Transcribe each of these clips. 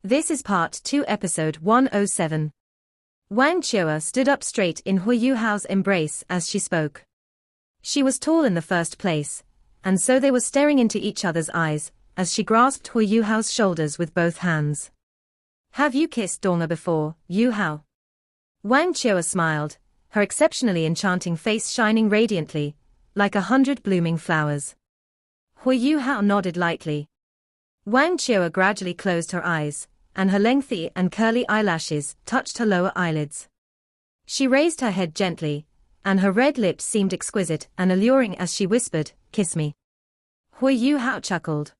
This is Part 2 Episode 107. Wang Qiu'er stood up straight in Hu Yuhao's embrace as she spoke. She was tall in the first place, and so they were staring into each other's eyes, as she grasped Hu Yuhao's shoulders with both hands. "Have you kissed Donga before, Yuhao?" Wang Qiu'er smiled, her exceptionally enchanting face shining radiantly, like 100 blooming flowers. Hu Yuhao nodded lightly. Wang Qiu'er gradually closed her eyes, and her lengthy and curly eyelashes touched her lower eyelids. She raised her head gently, and her red lips seemed exquisite and alluring as she whispered, "Kiss me." Hu Yuhao chuckled.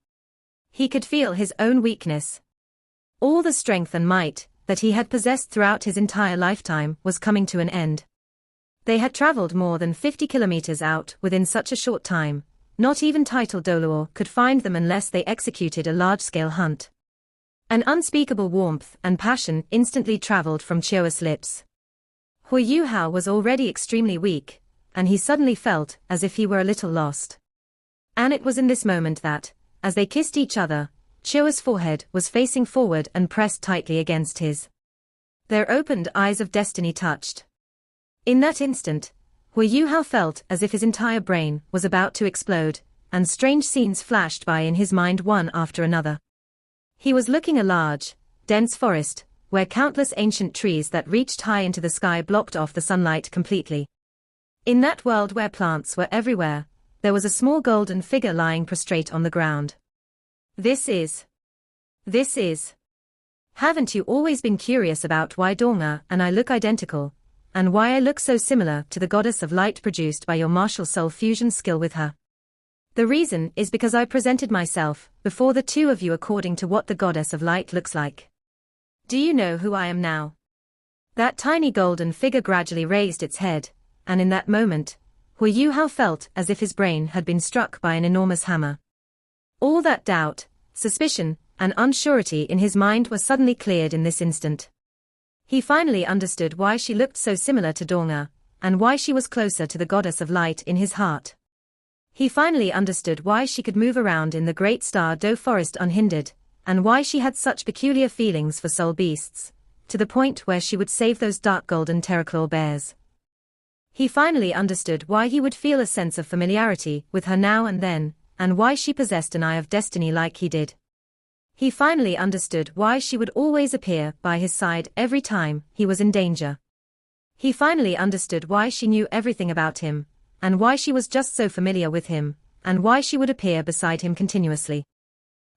He could feel his own weakness. All the strength and might that he had possessed throughout his entire lifetime was coming to an end. They had traveled more than 50 kilometers out within such a short time. Not even Title Doluor could find them unless they executed a large-scale hunt. An unspeakable warmth and passion instantly traveled from Qiu'er's lips. Hu Yuhao was already extremely weak, and he suddenly felt as if he were a little lost. And it was in this moment that, as they kissed each other, Qiu'er's forehead was facing forward and pressed tightly against his. Their opened eyes of destiny touched. In that instant, Hu Yuhao felt as if his entire brain was about to explode, and strange scenes flashed by in his mind one after another. He was looking at a large, dense forest, where countless ancient trees that reached high into the sky blocked off the sunlight completely. In that world where plants were everywhere, there was a small golden figure lying prostrate on the ground. This is. Haven't you always been curious about why Donga and I look identical? And why I look so similar to the goddess of light produced by your martial soul fusion skill with her? The reason is because I presented myself before the two of you according to what the goddess of light looks like. Do you know who I am now?" That tiny golden figure gradually raised its head, and in that moment, Hu Yuhao felt as if his brain had been struck by an enormous hammer. All that doubt, suspicion, and unsurety in his mind were suddenly cleared in this instant. He finally understood why she looked so similar to Donga, and why she was closer to the goddess of light in his heart. He finally understood why she could move around in the great star Do forest unhindered, and why she had such peculiar feelings for soul beasts, to the point where she would save those dark golden terraclaw bears. He finally understood why he would feel a sense of familiarity with her now and then, and why she possessed an eye of destiny like he did. He finally understood why she would always appear by his side every time he was in danger. He finally understood why she knew everything about him, and why she was just so familiar with him, and why she would appear beside him continuously.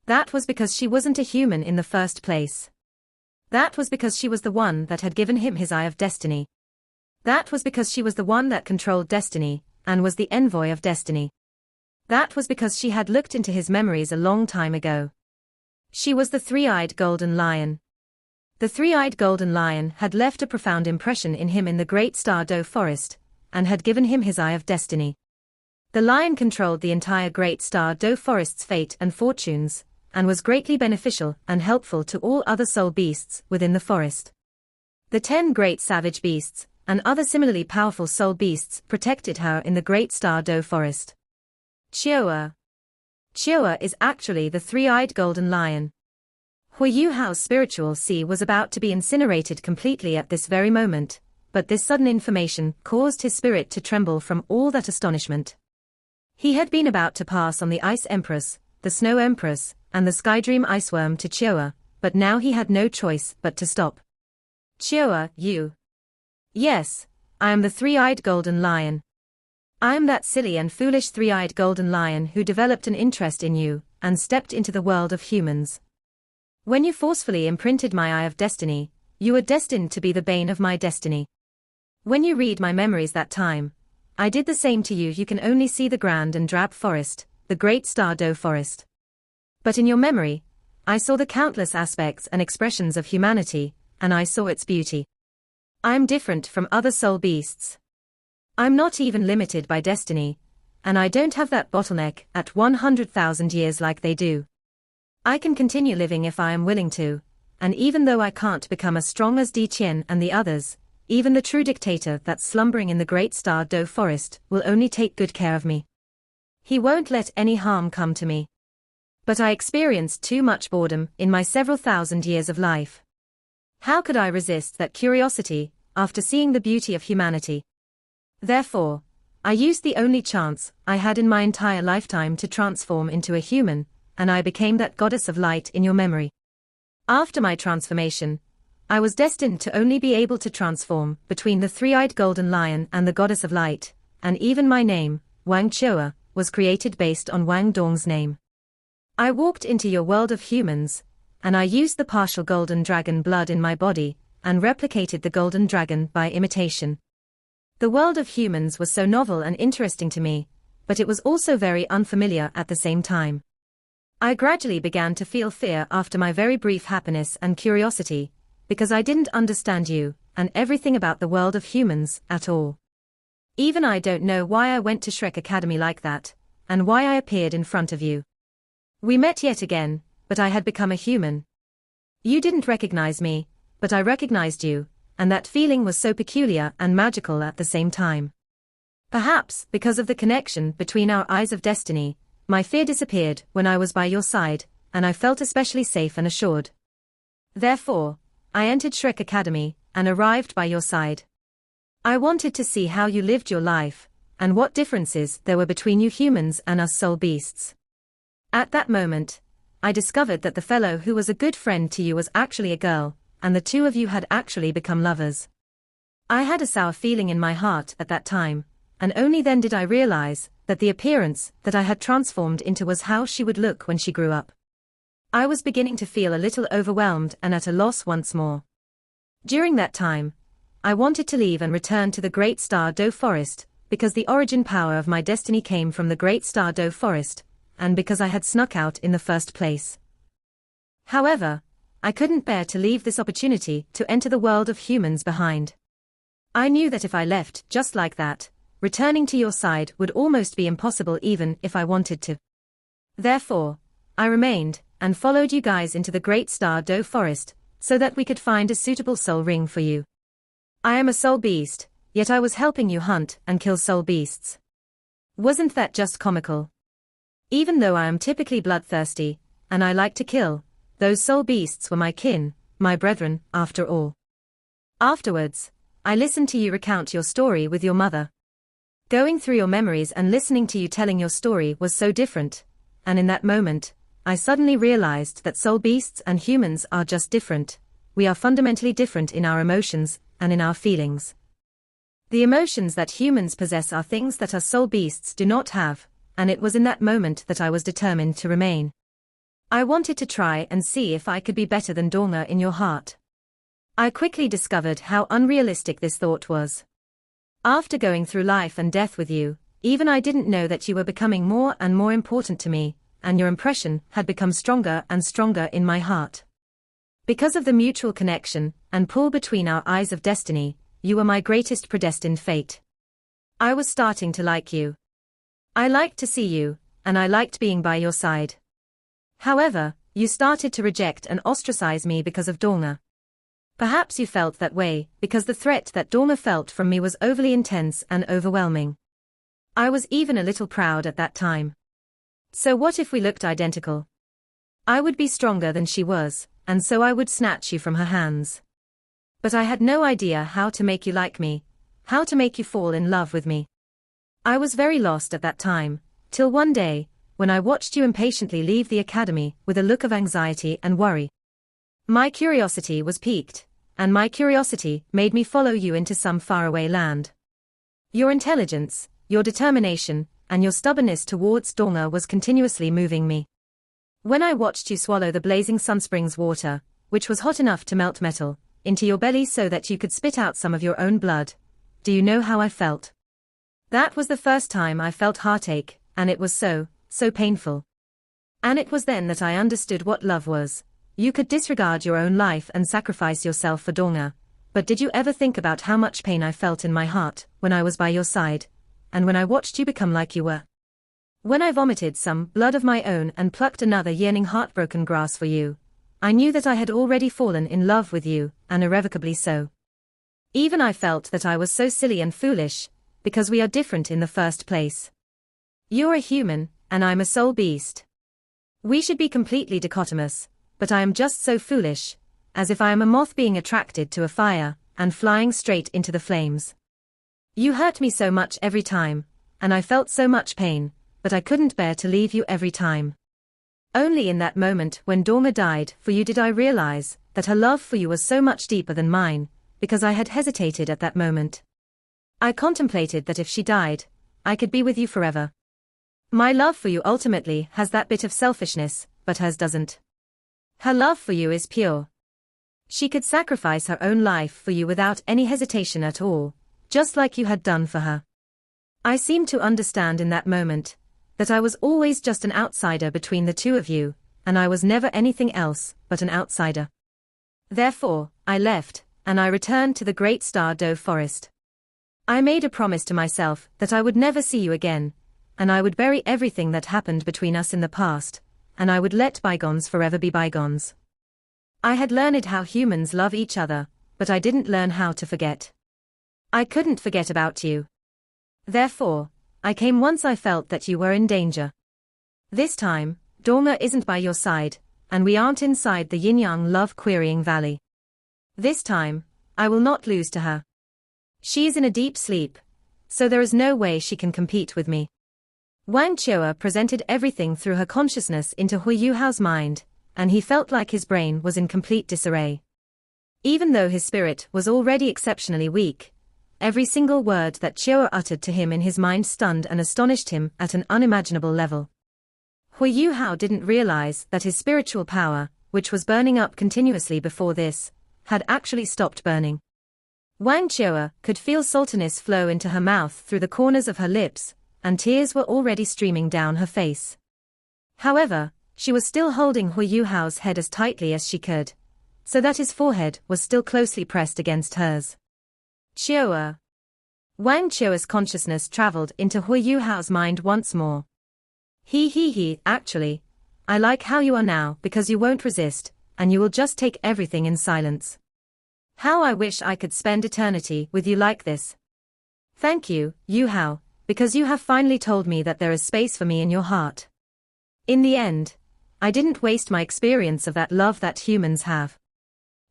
That was because she wasn't a human in the first place. That was because she was the one that had given him his eye of destiny. That was because she was the one that controlled destiny, and was the envoy of destiny. That was because she had looked into his memories a long time ago. She was the three-eyed golden lion. The three-eyed golden lion had left a profound impression in him in the great star Do forest, and had given him his eye of destiny. The lion controlled the entire great star Do forest's fate and fortunes, and was greatly beneficial and helpful to all other soul beasts within the forest. The 10 great savage beasts, and other similarly powerful soul beasts protected her in the great star Do forest. Qiu'er is actually the three-eyed golden lion. Hu Yuhao's spiritual sea was about to be incinerated completely at this very moment, but this sudden information caused his spirit to tremble from all that astonishment. He had been about to pass on the Ice Empress, the Snow Empress, and the Skydream Iceworm to Qiu'er, but now he had no choice but to stop. "Qiu'er, you." "Yes, I am the three-eyed golden lion. I am that silly and foolish three-eyed golden lion who developed an interest in you, and stepped into the world of humans. When you forcefully imprinted my eye of destiny, you were destined to be the bane of my destiny. When you read my memories that time, I did the same to you. You can only see the grand and drab forest, the great star Do forest. But in your memory, I saw the countless aspects and expressions of humanity, and I saw its beauty. I am different from other soul beasts. I'm not even limited by destiny, and I don't have that bottleneck at 100,000 years like they do. I can continue living if I am willing to, and even though I can't become as strong as Di Qian and the others, even the true dictator that's slumbering in the great star Do forest will only take good care of me. He won't let any harm come to me. But I experienced too much boredom in my several thousand years of life. How could I resist that curiosity after seeing the beauty of humanity? Therefore, I used the only chance I had in my entire lifetime to transform into a human, and I became that goddess of light in your memory. After my transformation, I was destined to only be able to transform between the three-eyed golden lion and the goddess of light, and even my name, Wang Chua, was created based on Wang Dong's name. I walked into your world of humans, and I used the partial golden dragon blood in my body, and replicated the golden dragon by imitation. The world of humans was so novel and interesting to me, but it was also very unfamiliar at the same time. I gradually began to feel fear after my very brief happiness and curiosity, because I didn't understand you, and everything about the world of humans, at all. Even I don't know why I went to Shrek Academy like that, and why I appeared in front of you. We met yet again, but I had become a human. You didn't recognize me, but I recognized you, and that feeling was so peculiar and magical at the same time. Perhaps, because of the connection between our eyes of destiny, my fear disappeared when I was by your side, and I felt especially safe and assured. Therefore, I entered Shrek Academy, and arrived by your side. I wanted to see how you lived your life, and what differences there were between you humans and us soul beasts. At that moment, I discovered that the fellow who was a good friend to you was actually a girl, and the two of you had actually become lovers. I had a sour feeling in my heart at that time, and only then did I realize that the appearance that I had transformed into was how she would look when she grew up. I was beginning to feel a little overwhelmed and at a loss once more. During that time, I wanted to leave and return to the Great Star Doe Forest, because the origin power of my destiny came from the Great Star Doe Forest, and because I had snuck out in the first place. However, I couldn't bear to leave this opportunity to enter the world of humans behind. I knew that if I left just like that, returning to your side would almost be impossible even if I wanted to. Therefore, I remained, and followed you guys into the Great Star Doe Forest, so that we could find a suitable soul ring for you. I am a soul beast, yet I was helping you hunt and kill soul beasts. Wasn't that just comical? Even though I am typically bloodthirsty, and I like to kill, those soul beasts were my kin, my brethren, after all. Afterwards, I listened to you recount your story with your mother. Going through your memories and listening to you telling your story was so different, and in that moment, I suddenly realized that soul beasts and humans are just different. We are fundamentally different in our emotions and in our feelings. The emotions that humans possess are things that us soul beasts do not have, and it was in that moment that I was determined to remain. I wanted to try and see if I could be better than Donga in your heart. I quickly discovered how unrealistic this thought was. After going through life and death with you, even I didn't know that you were becoming more and more important to me, and your impression had become stronger and stronger in my heart. Because of the mutual connection and pull between our eyes of destiny, you were my greatest predestined fate. I was starting to like you. I liked to see you, and I liked being by your side. However, you started to reject and ostracize me because of Donga. Perhaps you felt that way because the threat that Donga felt from me was overly intense and overwhelming. I was even a little proud at that time. So what if we looked identical? I would be stronger than she was, and so I would snatch you from her hands. But I had no idea how to make you like me, how to make you fall in love with me. I was very lost at that time, till one day, when I watched you impatiently leave the academy with a look of anxiety and worry. My curiosity was piqued, and my curiosity made me follow you into some faraway land. Your intelligence, your determination, and your stubbornness towards Donga was continuously moving me. When I watched you swallow the blazing sunspring's water, which was hot enough to melt metal, into your belly so that you could spit out some of your own blood, do you know how I felt? That was the first time I felt heartache, and it was so painful. And it was then that I understood what love was. You could disregard your own life and sacrifice yourself for Donga, but did you ever think about how much pain I felt in my heart when I was by your side, and when I watched you become like you were? When I vomited some blood of my own and plucked another yearning heartbroken grass for you, I knew that I had already fallen in love with you, and irrevocably so. Even I felt that I was so silly and foolish, because we are different in the first place. You're a human, and I'm a soul beast. We should be completely dichotomous, but I am just so foolish, as if I am a moth being attracted to a fire, and flying straight into the flames. You hurt me so much every time, and I felt so much pain, but I couldn't bear to leave you every time. Only in that moment when Dorma died for you did I realize that her love for you was so much deeper than mine, because I had hesitated at that moment. I contemplated that if she died, I could be with you forever. My love for you ultimately has that bit of selfishness, but hers doesn't. Her love for you is pure. She could sacrifice her own life for you without any hesitation at all, just like you had done for her. I seemed to understand in that moment that I was always just an outsider between the two of you, and I was never anything else but an outsider. Therefore, I left, and I returned to the great Star Dove forest. I made a promise to myself that I would never see you again, and I would bury everything that happened between us in the past, and I would let bygones forever be bygones. I had learned how humans love each other, but I didn't learn how to forget. I couldn't forget about you. Therefore, I came once I felt that you were in danger. This time, Dorma isn't by your side, and we aren't inside the yin-yang love-querying valley. This time, I will not lose to her. She is in a deep sleep, so there is no way she can compete with me. Wang Chua presented everything through her consciousness into Hui Yuhao's mind, and he felt like his brain was in complete disarray. Even though his spirit was already exceptionally weak, every single word that Chua uttered to him in his mind stunned and astonished him at an unimaginable level. Hui Yuhao didn't realize that his spiritual power, which was burning up continuously before this, had actually stopped burning. Wang Chua could feel saltiness flow into her mouth through the corners of her lips, and tears were already streaming down her face. However, she was still holding Hui Yuhao's head as tightly as she could, so that his forehead was still closely pressed against hers. Chua. Wang Chua's consciousness traveled into Hui Yuhao's mind once more. Actually, I like how you are now because you won't resist, and you will just take everything in silence. How I wish I could spend eternity with you like this. Thank you, Yuhao, because you have finally told me that there is space for me in your heart. In the end, I didn't waste my experience of that love that humans have.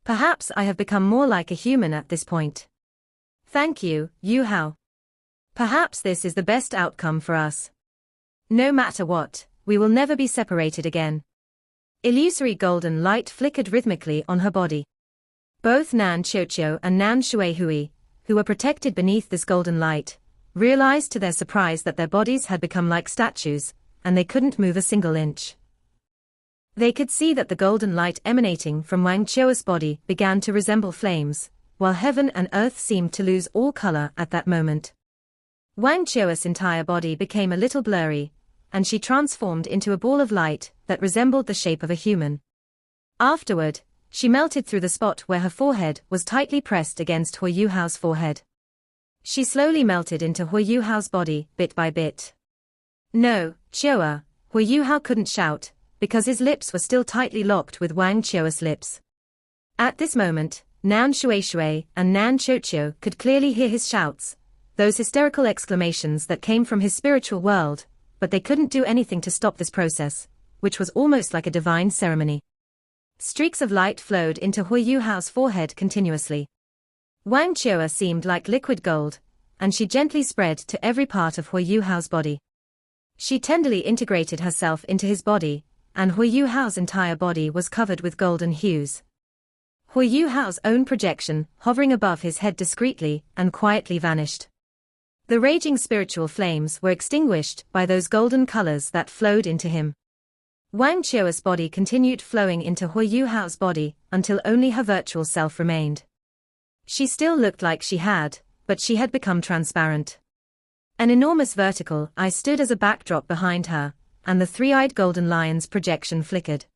Perhaps I have become more like a human at this point. Thank you, Yuhao. Perhaps this is the best outcome for us. No matter what, we will never be separated again. Illusory golden light flickered rhythmically on her body. Both Nan Qiuqiu and Nan Shuihui, who were protected beneath this golden light, realized to their surprise that their bodies had become like statues, and they couldn't move a single inch. They could see that the golden light emanating from Wang Chua's body began to resemble flames, while heaven and earth seemed to lose all color at that moment. Wang Chua's entire body became a little blurry, and she transformed into a ball of light that resembled the shape of a human. Afterward, she melted through the spot where her forehead was tightly pressed against Hui Yuhao's forehead. She slowly melted into Hui Yuhao's body, bit by bit. No, Chua, Hui Yuhao couldn't shout, because his lips were still tightly locked with Wang Chua's lips. At this moment, Nan Shuihui and Nan Qiuqiu could clearly hear his shouts, those hysterical exclamations that came from his spiritual world, but they couldn't do anything to stop this process, which was almost like a divine ceremony. Streaks of light flowed into Hui Yuhao's forehead continuously. Wang Chua seemed like liquid gold, and she gently spread to every part of Hui Yuhao's body. She tenderly integrated herself into his body, and Hui Yuhao's entire body was covered with golden hues. Hui Yuhao's own projection, hovering above his head discreetly and quietly vanished. The raging spiritual flames were extinguished by those golden colors that flowed into him. Wang Chua's body continued flowing into Hui Yuhao's body until only her virtual self remained. She still looked like she had, but she had become transparent. An enormous vertical eye stood as a backdrop behind her, and the three-eyed golden lion's projection flickered.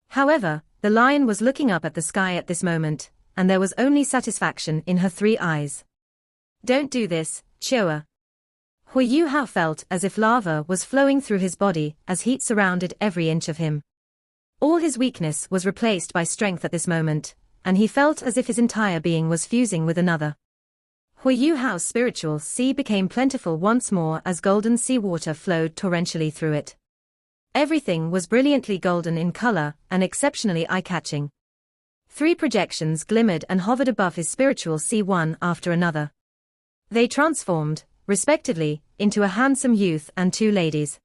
However, the lion was looking up at the sky at this moment, and there was only satisfaction in her three eyes. Don't do this, Chua. Hui Yuhao felt as if lava was flowing through his body as heat surrounded every inch of him. All his weakness was replaced by strength at this moment, and he felt as if his entire being was fusing with another. Hui Yuhao's spiritual sea became plentiful once more as golden sea water flowed torrentially through it. Everything was brilliantly golden in color and exceptionally eye-catching. 3 projections glimmered and hovered above his spiritual sea one after another. They transformed, respectively, into a handsome youth and 2 ladies.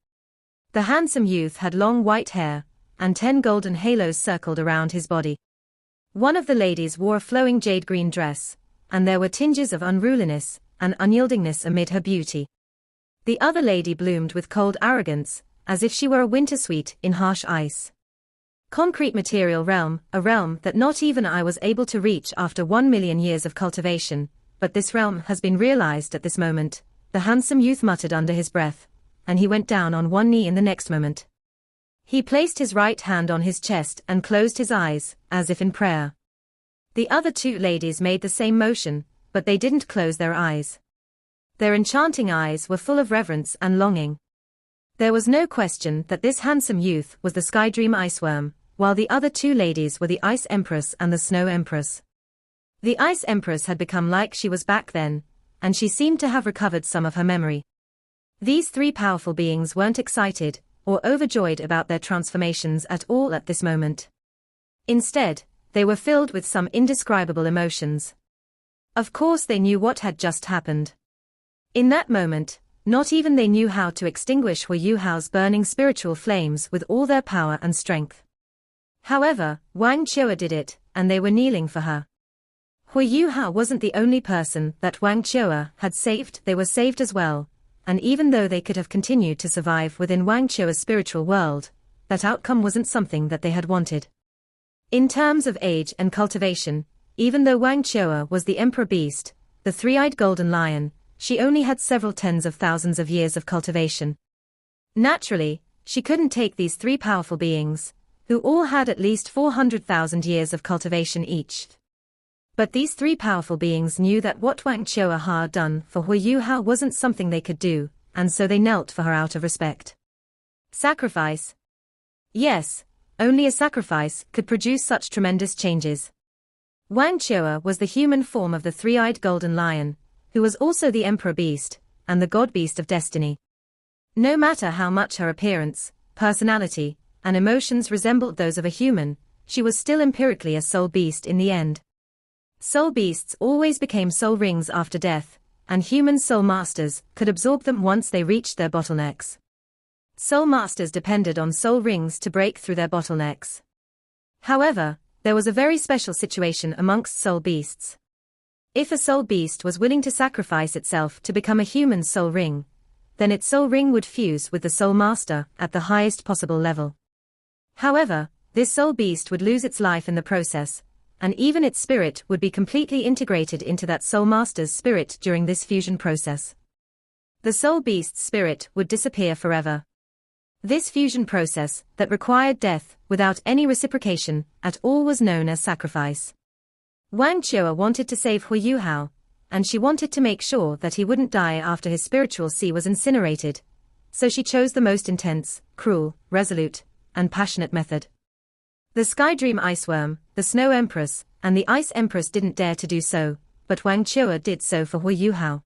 The handsome youth had long white hair, and 10 golden halos circled around his body. One of the ladies wore a flowing jade-green dress, and there were tinges of unruliness and unyieldingness amid her beauty. The other lady bloomed with cold arrogance, as if she were a winter sweet in harsh ice. Concrete material realm, a realm that not even I was able to reach after 1 million years of cultivation, but this realm has been realized at this moment, the handsome youth muttered under his breath, and he went down on one knee in the next moment. He placed his right hand on his chest and closed his eyes, as if in prayer. The other 2 ladies made the same motion, but they didn't close their eyes. Their enchanting eyes were full of reverence and longing. There was no question that this handsome youth was the Sky Dream Iceworm, while the other 2 ladies were the Ice Empress and the Snow Empress. The Ice Empress had become like she was back then, and she seemed to have recovered some of her memory. These 3 powerful beings weren't excited or overjoyed about their transformations at all at this moment. Instead, they were filled with some indescribable emotions. Of course they knew what had just happened. In that moment, not even they knew how to extinguish Hu Yuhao's burning spiritual flames with all their power and strength. However, Wang Chua did it, and they were kneeling for her. Hu Yuhao wasn't the only person that Wang Chua had saved, they were saved as well, and even though they could have continued to survive within Wang Chua's spiritual world, that outcome wasn't something that they had wanted. In terms of age and cultivation, even though Wang Chua was the emperor beast, the 3-eyed golden lion, she only had several tens of thousands of years of cultivation. Naturally, she couldn't take these 3 powerful beings, who all had at least 400,000 years of cultivation each. But these 3 powerful beings knew that what Wang Chua had done for Hu Yuhao wasn't something they could do, and so they knelt for her out of respect. Sacrifice? Yes, only a sacrifice could produce such tremendous changes. Wang Chua was the human form of the 3-eyed golden lion, who was also the emperor beast, and the god beast of destiny. No matter how much her appearance, personality, and emotions resembled those of a human, she was still empirically a soul beast in the end. Soul beasts always became soul rings after death, and human soul masters could absorb them once they reached their bottlenecks. Soul masters depended on soul rings to break through their bottlenecks. However, there was a very special situation amongst soul beasts. If a soul beast was willing to sacrifice itself to become a human soul ring, then its soul ring would fuse with the soul master at the highest possible level. However, this soul beast would lose its life in the process, and even its spirit would be completely integrated into that soul master's spirit during this fusion process. The soul beast's spirit would disappear forever. This fusion process, that required death without any reciprocation at all, was known as sacrifice. Wang Chua wanted to save Hu Yuhao, and she wanted to make sure that he wouldn't die after his spiritual sea was incinerated, so she chose the most intense, cruel, resolute, and passionate method. The Sky Dream Iceworm, the Snow Empress, and the Ice Empress didn't dare to do so, but Wang Chua did so for Hu Yuhao.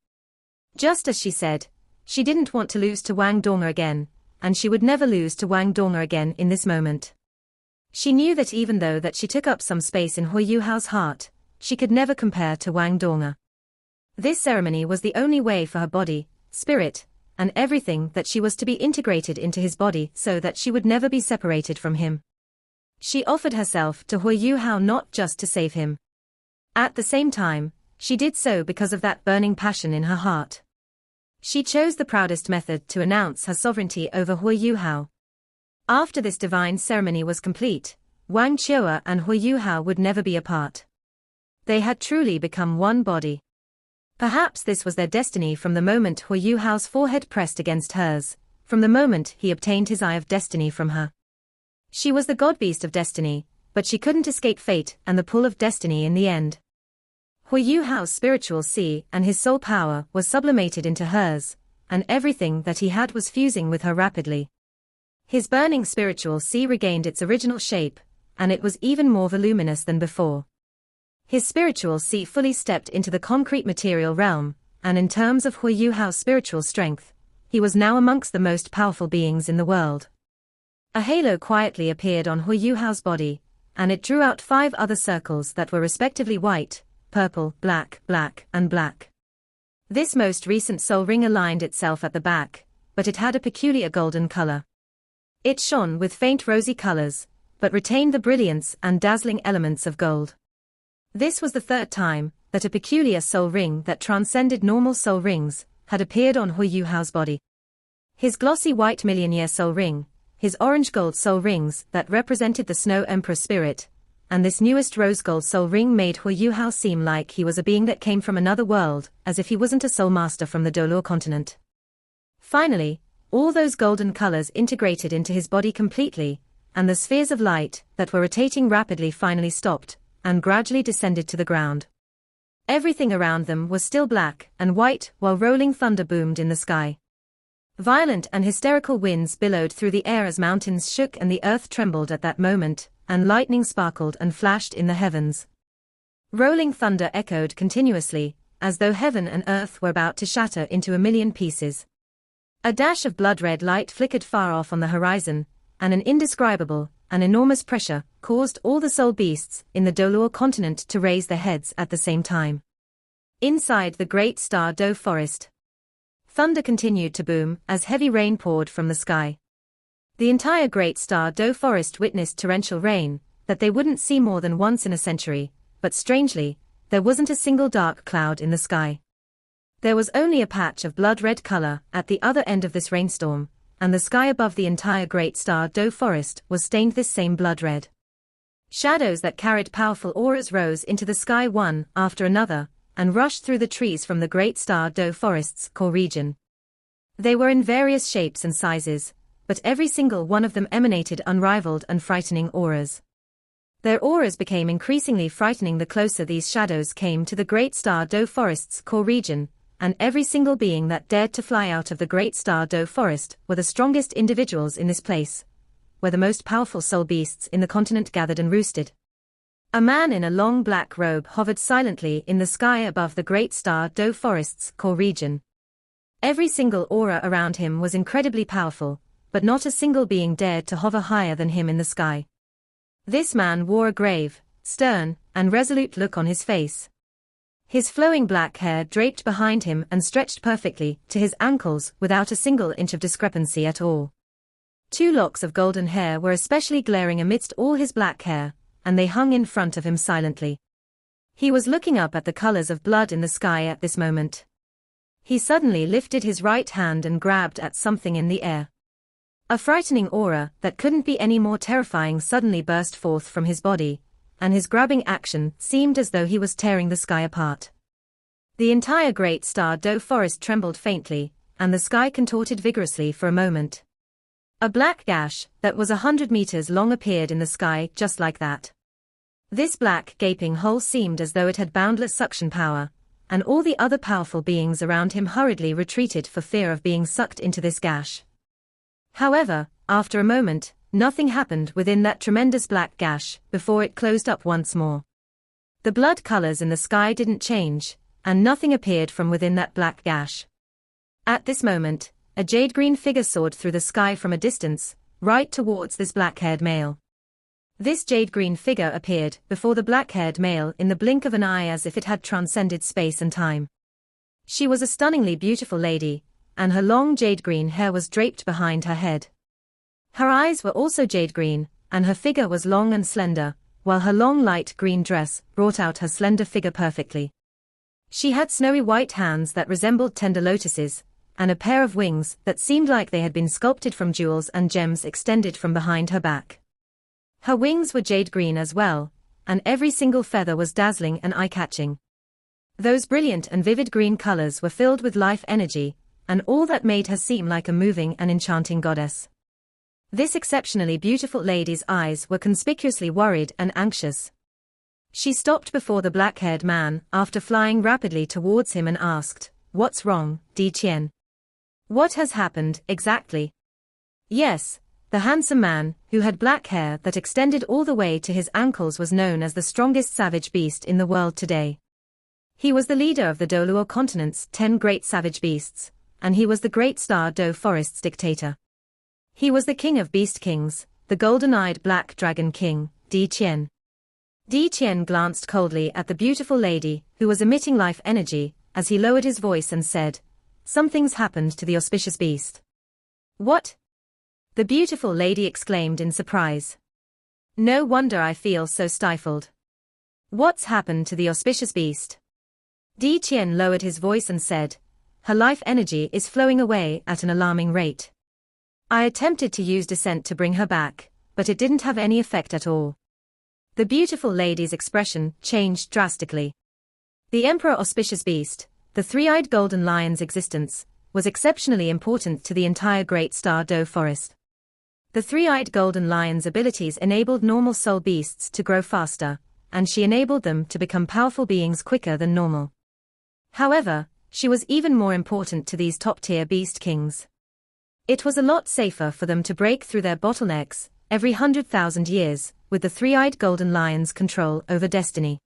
Just as she said, she didn't want to lose to Wang Donga again, and she would never lose to Wang Donga again in this moment. She knew that even though that she took up some space in Hu Yuhao's heart, she could never compare to Wang Donga. This ceremony was the only way for her body, spirit, and everything that she was to be integrated into his body so that she would never be separated from him. She offered herself to Hu Yuhao not just to save him. At the same time, she did so because of that burning passion in her heart. She chose the proudest method to announce her sovereignty over Hu Yuhao. After this divine ceremony was complete, Wang Chua and Hu Yuhao would never be apart. They had truly become one body. Perhaps this was their destiny from the moment Hu Yuhao's forehead pressed against hers, from the moment he obtained his eye of destiny from her. She was the god beast of destiny, but she couldn't escape fate and the pull of destiny in the end. Hu Yuhao's spiritual sea and his soul power was sublimated into hers, and everything that he had was fusing with her rapidly. His burning spiritual sea regained its original shape, and it was even more voluminous than before. His spiritual sea fully stepped into the concrete material realm, and in terms of Hu Yuhao's spiritual strength, he was now amongst the most powerful beings in the world. A halo quietly appeared on Hu Yuhao's body, and it drew out 5 other circles that were respectively white, purple, black, black, and black. This most recent soul ring aligned itself at the back, but it had a peculiar golden color. It shone with faint rosy colors, but retained the brilliance and dazzling elements of gold. This was the 3rd time that a peculiar soul ring that transcended normal soul rings had appeared on Hu Yuhao's body. His glossy white millionaire soul ring, his orange gold soul rings that represented the Snow Emperor spirit, and this newest rose gold soul ring made Hu Yuhao seem like he was a being that came from another world, as if he wasn't a soul master from the Dolor continent. Finally, all those golden colors integrated into his body completely, and the spheres of light that were rotating rapidly finally stopped, and gradually descended to the ground. Everything around them was still black and white while rolling thunder boomed in the sky. Violent and hysterical winds billowed through the air as mountains shook and the earth trembled at that moment, and lightning sparkled and flashed in the heavens. Rolling thunder echoed continuously, as though heaven and earth were about to shatter into a million pieces. A dash of blood-red light flickered far off on the horizon, and an indescribable, an enormous pressure caused all the soul beasts in the Dolor continent to raise their heads at the same time. Inside the great Star Do forest, thunder continued to boom as heavy rain poured from the sky. The entire Great Star Do forest witnessed torrential rain that they wouldn't see more than once in a century, but strangely, there wasn't a single dark cloud in the sky. There was only a patch of blood-red color at the other end of this rainstorm, and the sky above the entire Great Star Do forest was stained this same blood red. Shadows that carried powerful auras rose into the sky one after another, and rushed through the trees from the Great Star Do forest's core region. They were in various shapes and sizes, but every single one of them emanated unrivaled and frightening auras. Their auras became increasingly frightening the closer these shadows came to the Great Star Do forest's core region, and every single being that dared to fly out of the Great Star Do forest were the strongest individuals in this place, where the most powerful soul beasts in the continent gathered and roosted. A man in a long black robe hovered silently in the sky above the Great Star Do forest's core region. Every single aura around him was incredibly powerful, but not a single being dared to hover higher than him in the sky. This man wore a grave, stern, and resolute look on his face. His flowing black hair draped behind him and stretched perfectly to his ankles without a single inch of discrepancy at all. 2 locks of golden hair were especially glaring amidst all his black hair, and they hung in front of him silently. He was looking up at the colors of blood in the sky at this moment. He suddenly lifted his right hand and grabbed at something in the air. A frightening aura that couldn't be any more terrifying suddenly burst forth from his body, and his grabbing action seemed as though he was tearing the sky apart. The entire Great Star Do forest trembled faintly, and the sky contorted vigorously for a moment. A black gash that was 100 meters long appeared in the sky just like that. This black gaping hole seemed as though it had boundless suction power, and all the other powerful beings around him hurriedly retreated for fear of being sucked into this gash. However, after a moment, nothing happened within that tremendous black gash before it closed up once more. The blood colors in the sky didn't change, and nothing appeared from within that black gash. At this moment, a jade-green figure soared through the sky from a distance, right towards this black-haired male. This jade-green figure appeared before the black-haired male in the blink of an eye as if it had transcended space and time. She was a stunningly beautiful lady, and her long jade-green hair was draped behind her head. Her eyes were also jade-green, and her figure was long and slender, while her long light green dress brought out her slender figure perfectly. She had snowy white hands that resembled tender lotuses, and a pair of wings that seemed like they had been sculpted from jewels and gems extended from behind her back. Her wings were jade green as well, and every single feather was dazzling and eye-catching. Those brilliant and vivid green colors were filled with life energy, and all that made her seem like a moving and enchanting goddess. This exceptionally beautiful lady's eyes were conspicuously worried and anxious. She stopped before the black-haired man after flying rapidly towards him and asked, "What's wrong, Di Qian? What has happened, exactly?" Yes, the handsome man, who had black hair that extended all the way to his ankles, was known as the strongest savage beast in the world today. He was the leader of the Dolor continent's 10 great savage beasts, and he was the Great Star Do forest's dictator. He was the king of beast kings, the golden-eyed black dragon king, Di Qian. Di Qian glanced coldly at the beautiful lady, who was emitting life energy, as he lowered his voice and said, "Something's happened to the auspicious beast." "What?" the beautiful lady exclaimed in surprise. "No wonder I feel so stifled. What's happened to the auspicious beast?" Di Qian lowered his voice and said, "Her life energy is flowing away at an alarming rate. I attempted to use descent to bring her back, but it didn't have any effect at all." The beautiful lady's expression changed drastically. The Emperor Auspicious Beast, the three-eyed golden lion's existence, was exceptionally important to the entire Great Star Doe Forest. The three-eyed golden lion's abilities enabled normal soul beasts to grow faster, and she enabled them to become powerful beings quicker than normal. However, she was even more important to these top-tier beast kings. It was a lot safer for them to break through their bottlenecks every 100,000 years, with the three-eyed golden lion's control over destiny.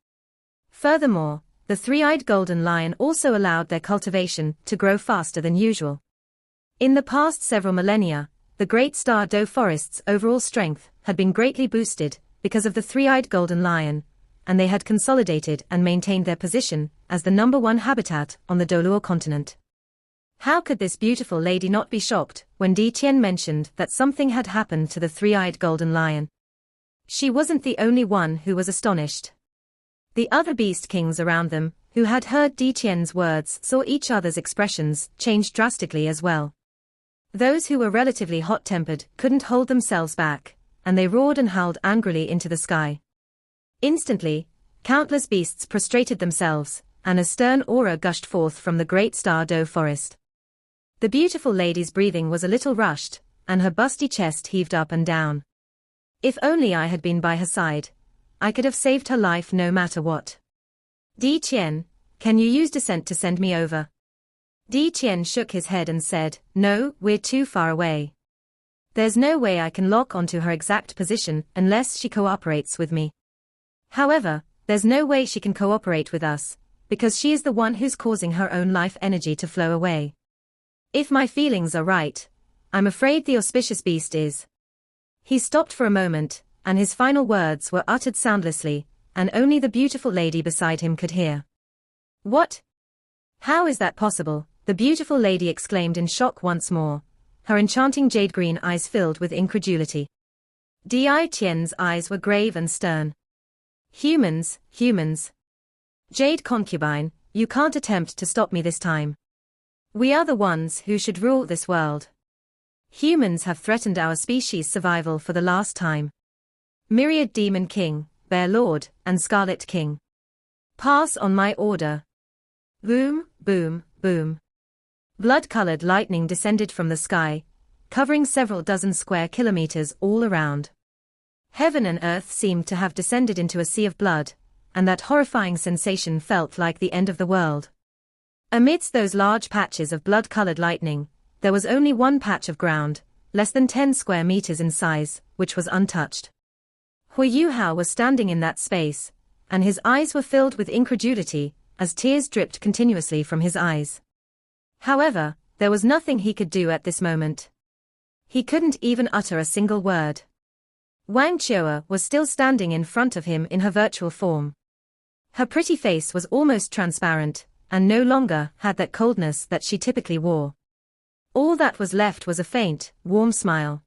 Furthermore, the three-eyed golden lion also allowed their cultivation to grow faster than usual. In the past several millennia, the Great Star Doe Forest's overall strength had been greatly boosted because of the three-eyed golden lion, and they had consolidated and maintained their position as the #1 habitat on the Doluo continent. How could this beautiful lady not be shocked when Di Qian mentioned that something had happened to the three-eyed golden lion? She wasn't the only one who was astonished. The other beast kings around them, who had heard Di Qian's words, saw each other's expressions change drastically as well. Those who were relatively hot-tempered couldn't hold themselves back, and they roared and howled angrily into the sky. Instantly, countless beasts prostrated themselves, and a stern aura gushed forth from the Great Star Doe Forest. The beautiful lady's breathing was a little rushed, and her busty chest heaved up and down. If only I had been by her side, I could have saved her life no matter what. "Di Qian, can you use descent to send me over?" Di Qian shook his head and said, "No, we're too far away. There's no way I can lock onto her exact position unless she cooperates with me. However, there's no way she can cooperate with us, because she is the one who's causing her own life energy to flow away. If my feelings are right, I'm afraid the auspicious beast is." He stopped for a moment, and his final words were uttered soundlessly, and only the beautiful lady beside him could hear. "What? How is that possible?" the beautiful lady exclaimed in shock once more, her enchanting jade-green eyes filled with incredulity. Di Qian's eyes were grave and stern. Humans. Jade concubine, you can't attempt to stop me this time. We are the ones who should rule this world. Humans have threatened our species' survival for the last time. Myriad Demon King, Bear Lord, and Scarlet King. Pass on my order." Boom, boom, boom. Blood-colored lightning descended from the sky, covering several dozen square kilometers all around. Heaven and earth seemed to have descended into a sea of blood, and that horrifying sensation felt like the end of the world. Amidst those large patches of blood-colored lightning, there was only one patch of ground, less than 10 square meters in size, which was untouched. Hui Yuhao was standing in that space, and his eyes were filled with incredulity, as tears dripped continuously from his eyes. However, there was nothing he could do at this moment. He couldn't even utter a single word. Wang Qiu'er was still standing in front of him in her virtual form. Her pretty face was almost transparent, and no longer had that coldness that she typically wore. All that was left was a faint, warm smile.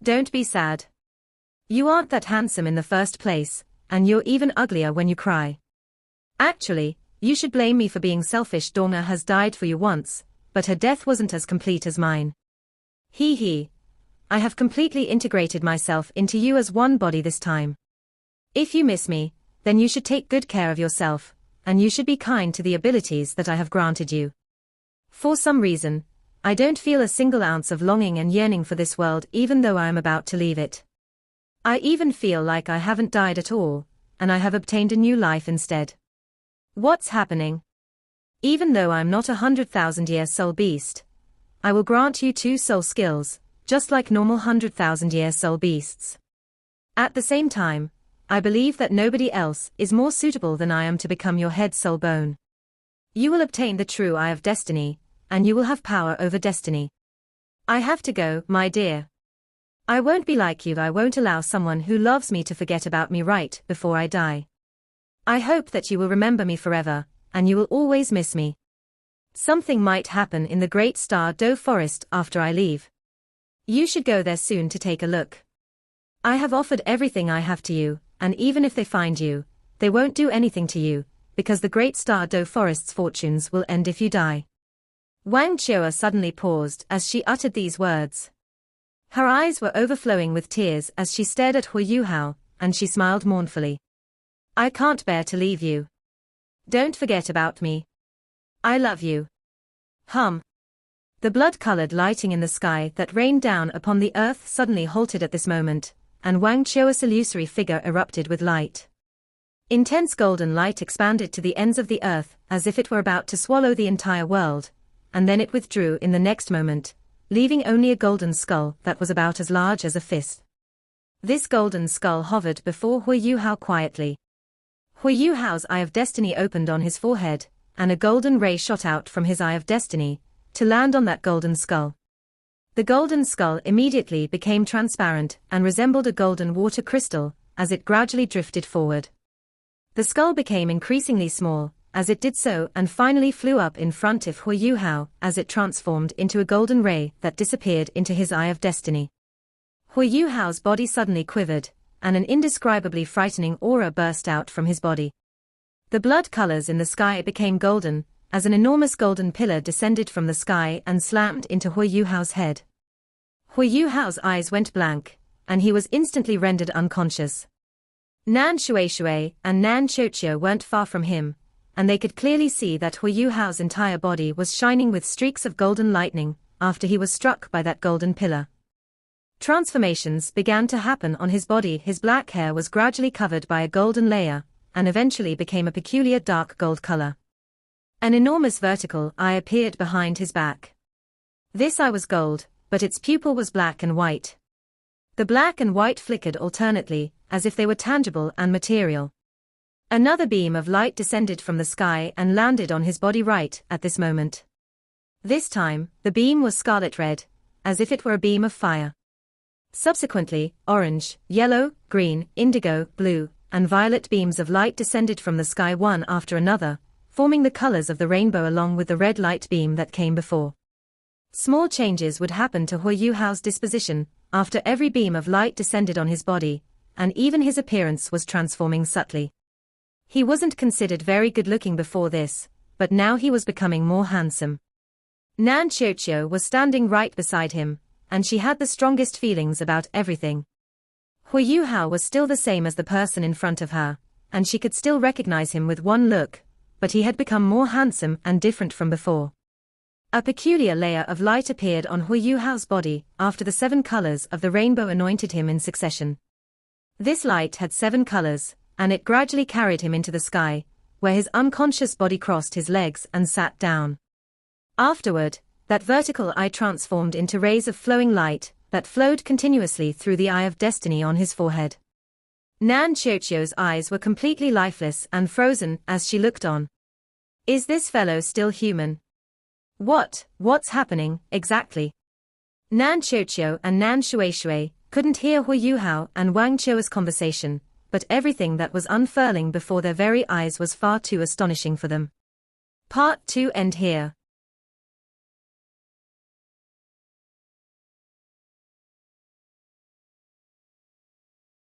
"Don't be sad. You aren't that handsome in the first place, and you're even uglier when you cry. Actually, you should blame me for being selfish. Dorna has died for you once, but her death wasn't as complete as mine. He. I have completely integrated myself into you as one body this time. If you miss me, then you should take good care of yourself, and you should be kind to the abilities that I have granted you. For some reason, I don't feel a single ounce of longing and yearning for this world even though I am about to leave it. I even feel like I haven't died at all, and I have obtained a new life instead. What's happening? Even though I'm not 100,000-year soul beast, I will grant you 2 soul skills, just like normal 100,000-year soul beasts. At the same time, I believe that nobody else is more suitable than I am to become your head soul bone. You will obtain the true eye of destiny, and you will have power over destiny. I have to go, my dear. I won't be like you. I won't allow someone who loves me to forget about me right before I die. I hope that you will remember me forever, and you will always miss me. Something might happen in the Great Star Doe Forest after I leave. You should go there soon to take a look. I have offered everything I have to you, and even if they find you, they won't do anything to you, because the Great Star Doe Forest's fortunes will end if you die. Wang Chua suddenly paused as she uttered these words. Her eyes were overflowing with tears as she stared at Hu Yuhao, and she smiled mournfully. I can't bear to leave you. Don't forget about me. I love you. The blood-colored lighting in the sky that rained down upon the earth suddenly halted at this moment, and Wang Chua's illusory figure erupted with light. Intense golden light expanded to the ends of the earth as if it were about to swallow the entire world, and then it withdrew in the next moment, leaving only a golden skull that was about as large as a fist. This golden skull hovered before Hu Yuhao quietly. Hu Yuhao's Eye of Destiny opened on his forehead, and a golden ray shot out from his Eye of Destiny, to land on that golden skull. The golden skull immediately became transparent and resembled a golden water crystal, as it gradually drifted forward. The skull became increasingly small, as it did so, and finally flew up in front of Hu Yuhao as it transformed into a golden ray that disappeared into his Eye of Destiny. Hu Yuhao's body suddenly quivered, and an indescribably frightening aura burst out from his body. The blood colors in the sky became golden, as an enormous golden pillar descended from the sky and slammed into Hu Yuhao's head. Hu Yuhao's eyes went blank, and he was instantly rendered unconscious. Nan Shueishui and Nan Qiuqiu weren't far from him, and they could clearly see that Hu Yuhao's entire body was shining with streaks of golden lightning after he was struck by that golden pillar. Transformations began to happen on his body. His black hair was gradually covered by a golden layer, and eventually became a peculiar dark gold color. An enormous vertical eye appeared behind his back. This eye was gold, but its pupil was black and white. The black and white flickered alternately, as if they were tangible and material. Another beam of light descended from the sky and landed on his body right at this moment. This time, the beam was scarlet red, as if it were a beam of fire. Subsequently, orange, yellow, green, indigo, blue, and violet beams of light descended from the sky one after another, forming the colors of the rainbow along with the red light beam that came before. Small changes would happen to Hu Yuhao's disposition after every beam of light descended on his body, and even his appearance was transforming subtly. He wasn't considered very good-looking before this, but now he was becoming more handsome. Nan Qiuqiu was standing right beside him, and she had the strongest feelings about everything. Hu Yuhao was still the same as the person in front of her, and she could still recognize him with one look, but he had become more handsome and different from before. A peculiar layer of light appeared on Hu Yuhao's body after the 7 colors of the rainbow anointed him in succession. This light had 7 colors, and it gradually carried him into the sky, where his unconscious body crossed his legs and sat down. Afterward, that vertical eye transformed into rays of flowing light that flowed continuously through the Eye of Destiny on his forehead. Nan Qiuqiu's eyes were completely lifeless and frozen as she looked on. Is this fellow still human? What's happening, exactly? Nan Qiuqiu and Nan Shueishui couldn't hear Hu Yuhao and Wang Chua's conversation, but everything that was unfurling before their very eyes was far too astonishing for them. Part 2 end here.